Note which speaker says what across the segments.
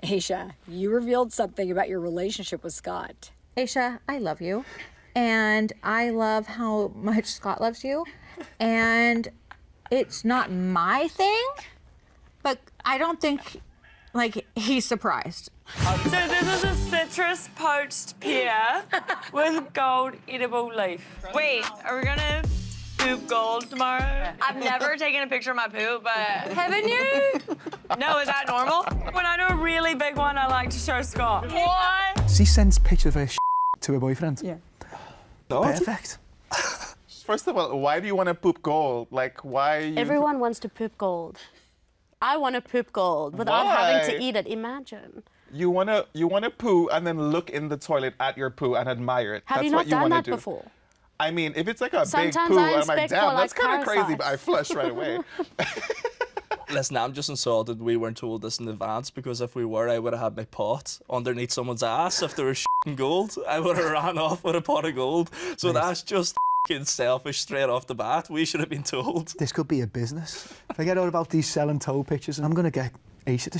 Speaker 1: Aesha, you revealed something about your relationship with Scott.
Speaker 2: Aesha, I love you. And I love how much Scott loves you. And it's not my thing, but I don't think, like, he's surprised.
Speaker 3: So this is a citrus poached pear with gold edible leaf. Wait, are we gonna poop gold tomorrow? I've never taken a picture of my poop, but haven't you? No, is that normal? When I do a really big one, I like to show Scott. What?
Speaker 4: She sends pictures of her to her boyfriend.
Speaker 1: Yeah.
Speaker 4: Perfect.
Speaker 5: First of all, why do you want to poop gold? Like, why?
Speaker 6: Everyone wants to poop gold. I want to poop gold without having to eat it. Imagine.
Speaker 5: You wanna poo and then look in the toilet at your poo and admire it.
Speaker 6: Have
Speaker 5: That's
Speaker 6: you not
Speaker 5: what you
Speaker 6: done
Speaker 5: wanna
Speaker 6: that
Speaker 5: do.
Speaker 6: before?
Speaker 5: I mean, if it's like a
Speaker 6: Sometimes
Speaker 5: big poo,
Speaker 6: I
Speaker 5: I'm like,
Speaker 6: inspect
Speaker 5: damn,
Speaker 6: for,
Speaker 5: that's
Speaker 6: like,
Speaker 5: kind of crazy, but I
Speaker 6: parasites.
Speaker 5: flush right away.
Speaker 7: Listen, I'm just insulted we weren't told this in advance, because if we were, I would have had my pot underneath someone's ass. If there was gold, I would have ran off with a pot of gold. So that's just selfish straight off the bat. We should have been told.
Speaker 4: This could be a business. If I get out about these selling toe pictures, I'm going to get Aesha to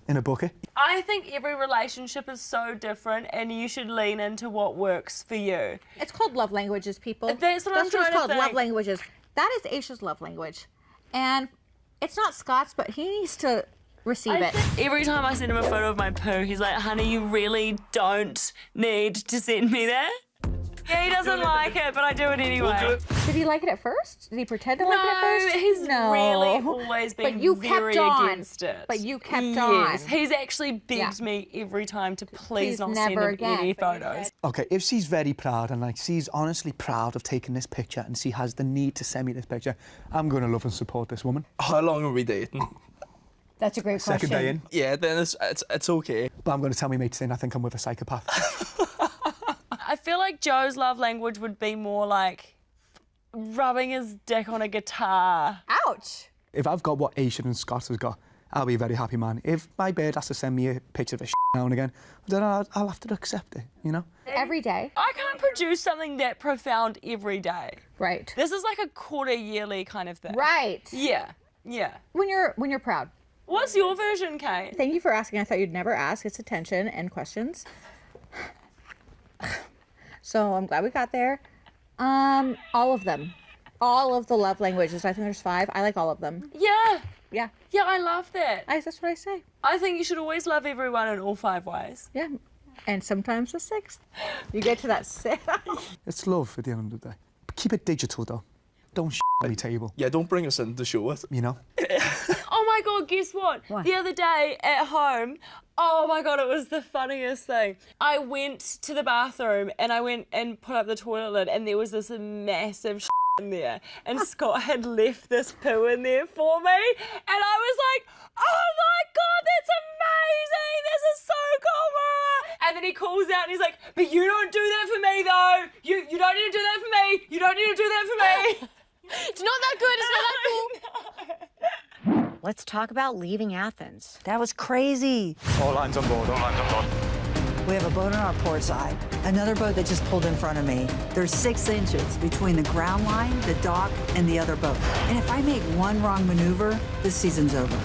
Speaker 4: in a bucket.
Speaker 3: I think every relationship is so different, and you should lean into what works for you.
Speaker 2: It's called love languages, people.
Speaker 3: That's what I'm trying
Speaker 2: it's
Speaker 3: to
Speaker 2: called,
Speaker 3: think.
Speaker 2: love languages. That is Aisha's love language. And it's not Scott's, but he needs to receive it.
Speaker 3: Every time I send him a photo of my poo, he's like, honey, you really don't need to send me that. Yeah, he doesn't like it, but I do it anyway.
Speaker 2: Did he like it at first? Did he pretend to like it at first?
Speaker 3: He's really always been
Speaker 2: But you
Speaker 3: very
Speaker 2: kept on.
Speaker 3: against it.
Speaker 2: But you kept
Speaker 3: Yes,
Speaker 2: on.
Speaker 3: he's actually begged me every time to please not send
Speaker 2: never
Speaker 3: him any
Speaker 2: again.
Speaker 3: photos.
Speaker 4: Okay, if she's very proud and like she's honestly proud of taking this picture and she has the need to send me this picture, I'm going to love and support this woman.
Speaker 7: How long are we dating?
Speaker 1: That's a great question.
Speaker 4: Second day in.
Speaker 7: Yeah, then it's okay.
Speaker 4: But I'm going to tell my mates in I think I'm with a psychopath.
Speaker 3: I feel like Joe's love language would be more like rubbing his dick on a guitar.
Speaker 2: Ouch.
Speaker 4: If I've got what Aesha and Scott has got, I'll be a very happy man. If my bird has to send me a picture of a now and again, then I'll have to accept it, you know?
Speaker 2: Every day.
Speaker 3: I can't produce something that profound every day.
Speaker 2: Right.
Speaker 3: This is like a quarter yearly kind of thing.
Speaker 2: Right.
Speaker 3: Yeah, yeah.
Speaker 2: When you're proud.
Speaker 3: What's your version, Kate?
Speaker 2: Thank you for asking. I thought you'd never ask. It's attention and questions. So I'm glad we got there. All of them. All of the love languages. I think there's 5. I like all of them.
Speaker 3: Yeah.
Speaker 2: Yeah.
Speaker 3: Yeah, I love that.
Speaker 2: That's what I say.
Speaker 3: I think you should always love everyone in all 5 ways.
Speaker 2: Yeah. And sometimes the 6th. You get to that 6th.
Speaker 4: It's love at the end of the day. But keep it digital though. Don't on my table.
Speaker 7: Yeah, don't bring us in to show it.
Speaker 4: You know?
Speaker 3: Oh my God, guess what? The other day at home, oh my God, it was the funniest thing. I went to the bathroom and I went and put up the toilet lid and there was this massive in there. And Scott had left this poo in there for me. And I was like, oh my God, that's amazing. This is so cool. And then he calls out and he's like, but you don't do that for me though. You don't need to do that for me. You don't need to do that for me.
Speaker 6: It's not that good. It's not that cool.
Speaker 1: Let's talk about leaving Athens.
Speaker 8: That was crazy.
Speaker 4: All lines on board, all lines on board.
Speaker 8: We have a boat on our port side, another boat that just pulled in front of me. There's 6 inches between the ground line, the dock, and the other boat. And if I make one wrong maneuver, this season's over.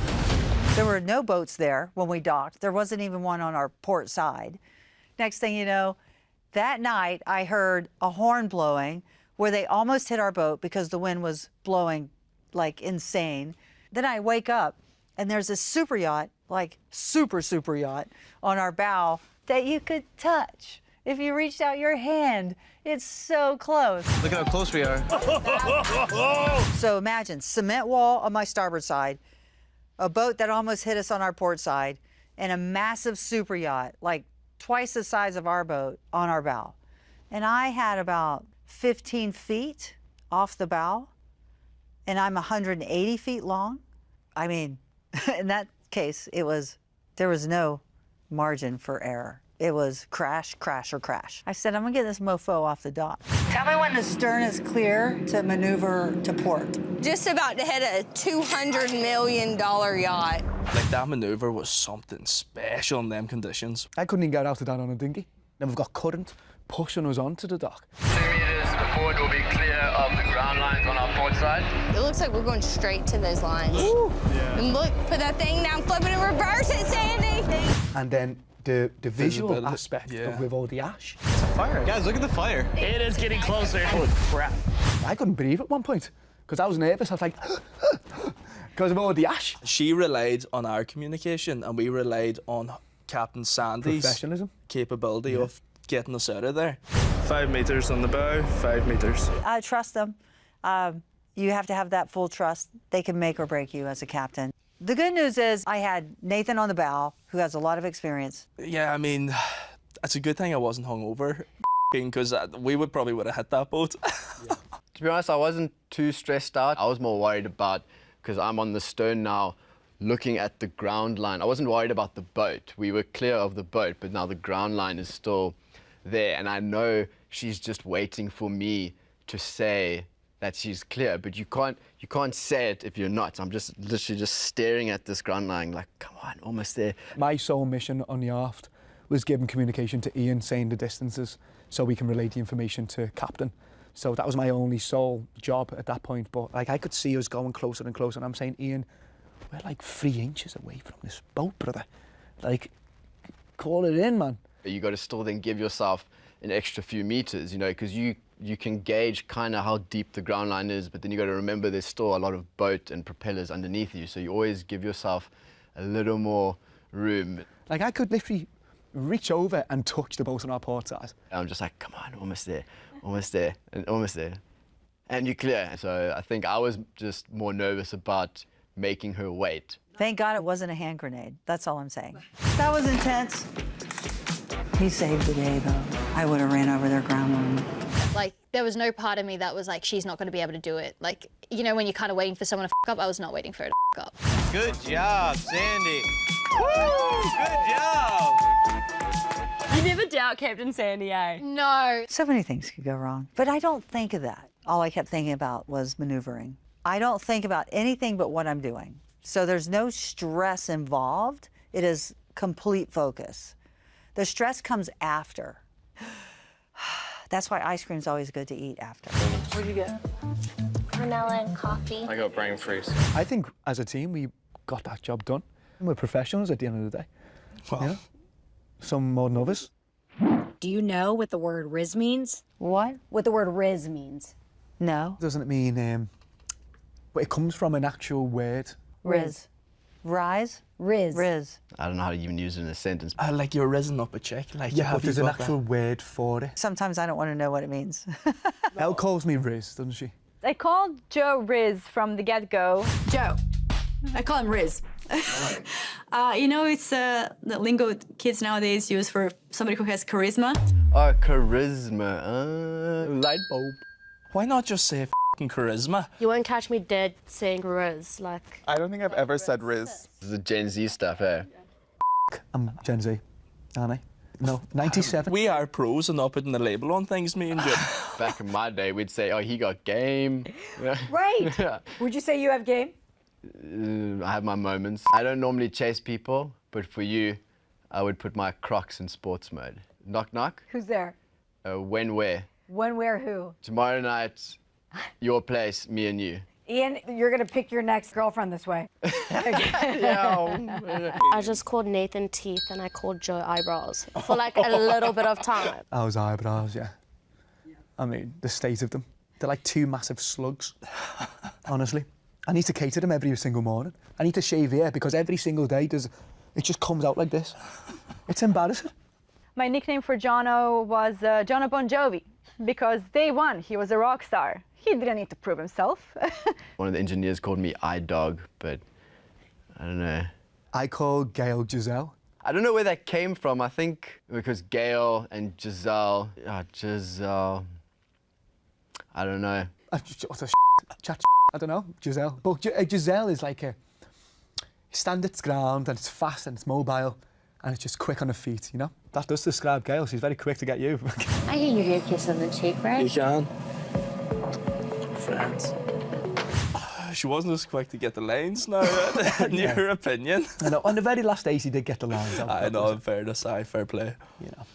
Speaker 8: There were no boats there when we docked. There wasn't even one on our port side. Next thing you know, that night I heard a horn blowing where they almost hit our boat because the wind was blowing like insane. Then I wake up and there's a super yacht, like super yacht, on our bow that you could touch if you reached out your hand. It's so close.
Speaker 9: Look at how close we are.
Speaker 8: So imagine, cement wall on my starboard side, a boat that almost hit us on our port side, and a massive super yacht, like twice the size of our boat, on our bow. And I had about 15 feet off the bow, and I'm 180 feet long. I mean, in that case, there was no margin for error. It was crash, crash, or crash. I said, I'm gonna get this mofo off the dock. Tell me when the stern is clear to maneuver to port.
Speaker 10: Just about to hit a $200 million yacht.
Speaker 7: Like, that maneuver was something special in them conditions.
Speaker 4: I couldn't even get out of that on a dinghy. Then we've got current pushing us onto the dock.
Speaker 9: 2 meters before it will be clear of the ground lines on our port side.
Speaker 10: It looks like we're going straight to those lines.
Speaker 9: Yeah.
Speaker 10: And look, put that thing down, flip it and reverse it, Sandy.
Speaker 4: And then the visual
Speaker 7: Visibility.
Speaker 4: aspect
Speaker 7: Yeah.
Speaker 4: of with all the ash.
Speaker 11: Fire. Guys, look at the fire.
Speaker 12: It is getting closer.
Speaker 4: Holy crap. I couldn't breathe at one point because I was nervous. I was like, because of all the ash.
Speaker 7: She relied on our communication and we relied on Captain Sandy's
Speaker 4: Professionalism.
Speaker 7: capability of getting us out of there.
Speaker 12: 5 meters on the bow, 5 meters.
Speaker 8: I trust them. You have to have that full trust. They can make or break you as a captain. The good news is I had Nathan on the bow, who has a lot of experience.
Speaker 7: Yeah, I mean, it's a good thing I wasn't hungover because we probably would have hit that boat.
Speaker 11: To be honest, I wasn't too stressed out. I was more worried about, because I'm on the stern now, looking at the ground line. I wasn't worried about the boat. We were clear of the boat, but now the ground line is still there. And I know she's just waiting for me to say that she's clear, but you can't say it if you're not. I'm just literally just staring at this ground line like, come on, almost there.
Speaker 4: My sole mission on the aft was giving communication to Ian, saying the distances, so we can relay the information to Captain. So that was my only sole job at that point. But like I could see us going closer and closer, and I'm saying, Ian, we're like 3 inches away from this boat, brother. Like, call it in, man.
Speaker 11: You got to still then give yourself an extra few meters, you know, because you can gauge kind of how deep the ground line is, but then you got to remember there's still a lot of boat and propellers underneath you, so you always give yourself a little more room.
Speaker 4: Like I could literally reach over and touch the boat on our port side.
Speaker 11: I'm just like, come on, almost there, and almost there. And you're clear. So I think I was just more nervous about making her wait.
Speaker 8: Thank God it wasn't a hand grenade. That's all I'm saying. That was intense. He saved the day, though. I would have ran over their ground line.
Speaker 13: Like, there was no part of me that was like, she's not going to be able to do it. Like, you know, when you're kind of waiting for someone to f*** up, I was not waiting for her to f*** up.
Speaker 14: Good job, Sandy. Woo! Good job.
Speaker 3: You never doubt Captain Sandy, eh?
Speaker 13: No.
Speaker 8: So many things could go wrong, but I don't think of that. All I kept thinking about was maneuvering. I don't think about anything but what I'm doing. So there's no stress involved. It is complete focus. The stress comes after. That's why ice cream's always good to eat after.
Speaker 15: What'd you get?
Speaker 16: Vanilla and coffee.
Speaker 12: I got brain freeze.
Speaker 4: I think as a team we got that job done. We're professionals at the end of the day.
Speaker 7: Well,
Speaker 4: yeah. Some more than others.
Speaker 1: Do you know what the word Riz means?
Speaker 8: What?
Speaker 1: What the word Riz means?
Speaker 8: No.
Speaker 4: Doesn't it mean, but it comes from an actual word.
Speaker 8: Riz. Rise?
Speaker 1: Riz.
Speaker 8: Riz.
Speaker 11: I don't know how to even use it in a sentence.
Speaker 7: Like you're risen up a chick. Like,
Speaker 4: Yeah,
Speaker 7: have
Speaker 4: but there's
Speaker 7: you
Speaker 4: an
Speaker 7: got
Speaker 4: actual
Speaker 7: that?
Speaker 4: word for it.
Speaker 8: Sometimes I don't want to know what it means.
Speaker 4: Elle calls me Riz, doesn't she?
Speaker 17: I called Joe Riz from the get-go.
Speaker 18: Joe. I call him Riz. You know, it's the lingo kids nowadays use for somebody who has charisma.
Speaker 11: Oh, charisma.
Speaker 7: Light bulb. Why not just say f***ing charisma?
Speaker 6: You won't catch me dead saying Riz, like...
Speaker 5: I don't think I've ever said Riz.
Speaker 11: This is the Gen Z stuff, eh?
Speaker 4: I'm Gen Z, aren't I? No, 97.
Speaker 7: We are pros and not putting the label on things, me and Jim.
Speaker 11: Back in my day, we'd say, oh, he got game.
Speaker 1: Right.
Speaker 11: Yeah.
Speaker 1: Would you say you have game?
Speaker 11: I have my moments. I don't normally chase people, but for you, I would put my Crocs in sports mode. Knock, knock.
Speaker 1: Who's there?
Speaker 11: When, where?
Speaker 1: When, where, who?
Speaker 11: Tomorrow night, your place, me and you.
Speaker 1: Ian, you're going to pick your next girlfriend this way.
Speaker 6: I just called Nathan teeth and I called Joe eyebrows for like a little bit of time.
Speaker 4: I was eyebrows, yeah. I mean, the state of them. They're like 2 massive slugs, honestly. I need to cater them every single morning. I need to shave here because every single day it just comes out like this. It's embarrassing.
Speaker 17: My nickname for Jono was Jono Bon Jovi because day one he was a rock star. He didn't need to prove himself.
Speaker 11: One of the engineers called me iDog, but I don't know.
Speaker 4: I call Gail Giselle.
Speaker 11: I don't know where that came from. I think because Gail and Giselle, Giselle, I don't know.
Speaker 4: What a chat. I don't know, Giselle. But Giselle is like a stand its ground and it's fast and it's mobile and it's just quick on her feet, you know? That does describe Gail. She's very quick to get you.
Speaker 16: I can give you a kiss on the cheek, right?
Speaker 7: You can. Friends. She wasn't as quick to get the lines now, in your opinion.
Speaker 4: I know, on the very last day she did get the lines out.
Speaker 7: I know, in fairness, fair play.
Speaker 4: You know.